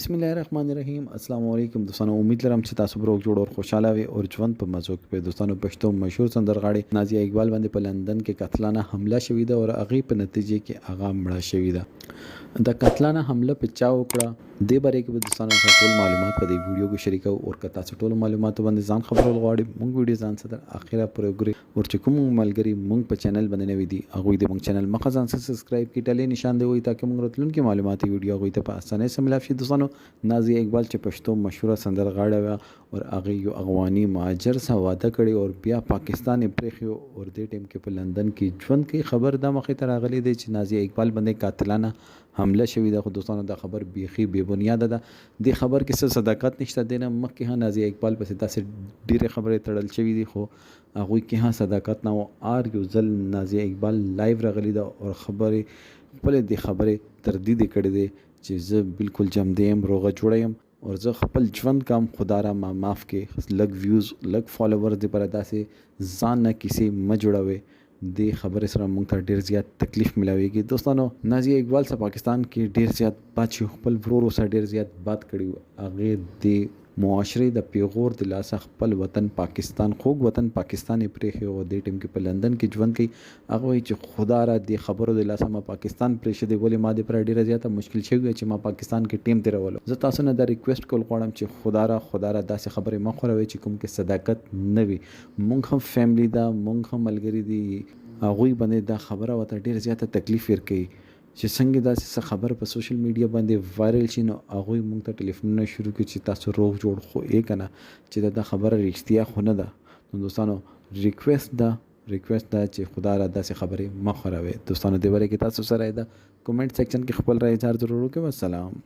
बिस्मिल्लाहिर्रहमानिर्रहीम अस्सलाम वालेकुम दोस्तों। उम्मीद लरम چې تاسو بروک جوړ او خوشاله وي او ژوند په مزو کې په دوستانو پښتو مشهور سندرغاړي نازیه اقبال باندې په لندن کې قتلانه حمله شوې ده او هغه په نتیجه کې هغه مړه شوې ده. د قتلانه حمله په چا وکړه د باره کې به دوستانو سره ټول معلومات په دې ویډیو کې شریکو او که تاسو ټول معلومات باندې ځان خبرول غواړئ موږ ویډیو ځان سره اخیره پورې وګورئ او چې کوم ملګری موږ په چینل باندې نوی دي هغه د موږ چینل مخه ځان سره سبسکرایب کړئ ټلې نشان دی وي ترڅو موږ راتلونکي معلوماتي ویډیو هغه ته په اسانۍ سره ملاب شي. دوستانو نازیه اقبال چې پښتو مشهوره سندرغاړې وه او هغه یو افغاني مهاجر سره واده کړی او بیا پاکستان یې پرېښی او دې ټیم کې په لندن کې ژوند کوي. خبر دا مخې ته راغلی دی چې نازیه اقبال باندې قاتلانه حمله شوې ده، خو دوستانو دا خبر بیخي بې بنیاده ده. دې خبر کې څه صداقت نشته. دی نه مخکې هم نازیه اقبال پسې داسې ډېرې خبرې تړل شوي دي خو هغوی کې هم صداقت نه و. یو ځل نازیه اقبال لایو راغلی ده او خبرې خپلې دې خبرې تردید یې کړی دی چې زه بالکل جمدی یم، روغه جوړه یم او زه خپل ژوند کوم، خدا را ما معاف کې لږ ویوز لږ فالوورز دې پر داسې ځان نه کیسې مه جوړوئ. دې خبرې سره موږ ته ډېر زیات تکلیف ملاویږي. دوستانو نازیه اقبال سره پاکستان کې ډېر زیات بات شي، خپل ورور سره ډېر زیات بات کړي. هغې د معاشرې د پیغور د لاسه خپل وطن پاکستان خوږ وطن پاکستان یې پرېښی او دې ټیم کې په لندن کې ژوند کوي. هغه وایي چې خدا را دې خبرو د لاسه ما پاکستان پرېښی ولې ما دې پر ډېره زیاته مشکل شوی چې ما پاکستان کې ټیم تېرولو. زه تاسو نه دا ریکویسټ کول غواړم چې خدا را داسې خبرې مه خوروئ چې کوم کې صداقت نه وي. موږ هم فیملی ده، موږ هم ملګري دي، هغوی باندې دا خبره ورته ډېر زیاته تکلیف ورکوي چې څنګه داسې څه خبر په سوشل میډیا باندې وایرل شي. نو هغوی موږ ته ټلیفونونه شروع کړي چې تاسو روغ جوړ خو یې که نه چې دا خبره رښتیا خو نه ده. نو دوستانو ریکویسټ ده چې خدا را داسې خبرې مه خوروئ. دوستانو دې باره کې تاسو سره د کومنټ سیکشن کې خپل رای اظهار ضرور وکړئ. والسلام.